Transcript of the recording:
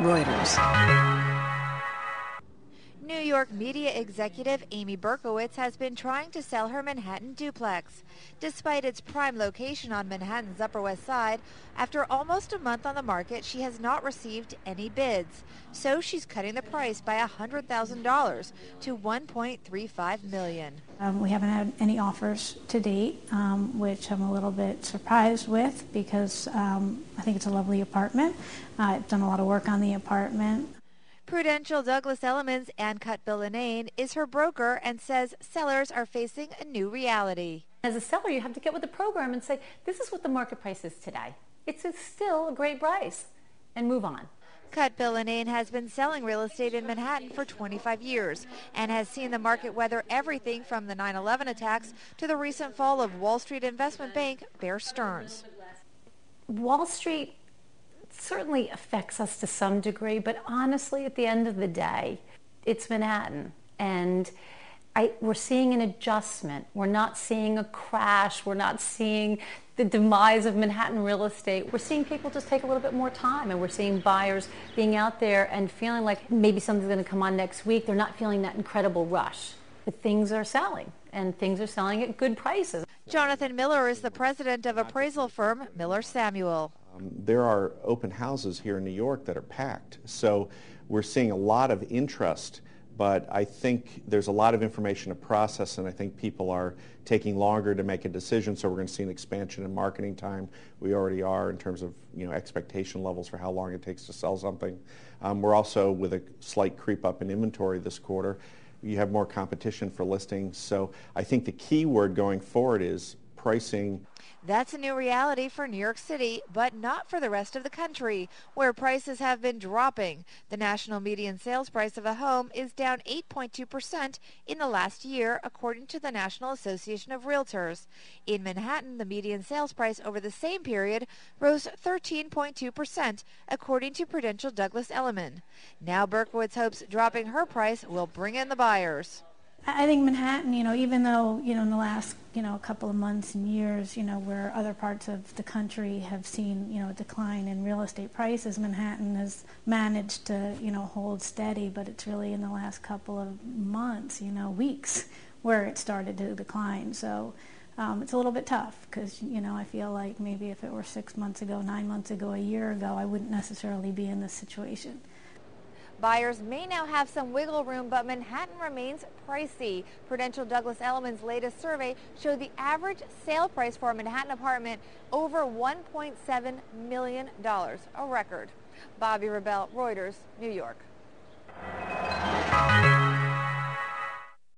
Reuters. New York media executive Amy Berkowitz has been trying to sell her Manhattan duplex. Despite its prime location on Manhattan's Upper West Side, after almost a month on the market, she has not received any bids. So she's cutting the price by $100,000 to $1.35 million. We haven't had any offers to date, which I'm a little bit surprised with because I think it's a lovely apartment. I've done a lot of work on the apartment. Prudential Douglas Elliman's Ann Cutbill-Linane is her broker and says sellers are facing a new reality. As a seller, you have to get with the program and say, this is what the market price is today. It's still a great price, and move on. Cutbill-Linane has been selling real estate in Manhattan for 25 years and has seen the market weather everything from the 9/11 attacks to the recent fall of Wall Street investment bank Bear Stearns. Wall Street certainly affects us to some degree, but honestly, at the end of the day, it's Manhattan, and we're seeing an adjustment. We're not seeing a crash. We're not seeing the demise of Manhattan real estate. We're seeing people just take a little bit more time, and we're seeing buyers being out there and feeling like maybe something's going to come on next week. They're not feeling that incredible rush. But things are selling, and things are selling at good prices. Jonathan Miller is the president of appraisal firm Miller Samuel. There are open houses here in New York that are packed, so we're seeing a lot of interest, but I think there's a lot of information to process, and I think people are taking longer to make a decision, so we're going to see an expansion in marketing time. We already are in terms of expectation levels for how long it takes to sell something. We're also with a slight creep up in inventory this quarter. You have more competition for listings, so I think the key word going forward is pricing. That's a new reality for New York City, but not for the rest of the country, where prices have been dropping. The national median sales price of a home is down 8.2% in the last year, according to the National Association of Realtors. In Manhattan, the median sales price over the same period rose 13.2%, according to Prudential Douglas Elliman. Now Berkowitz hopes dropping her price will bring in the buyers. I think Manhattan, even though, in the last, couple of months and years, where other parts of the country have seen, a decline in real estate prices, Manhattan has managed to, hold steady, but it's really in the last couple of months, weeks, where it started to decline. So it's a little bit tough because, I feel like maybe if it were 6 months ago, 9 months ago, a year ago, I wouldn't necessarily be in this situation. Buyers may now have some wiggle room, but Manhattan remains pricey. Prudential Douglas Elliman's latest survey showed the average sale price for a Manhattan apartment over $1.7 million, a record. Bobby Rebell, Reuters, New York.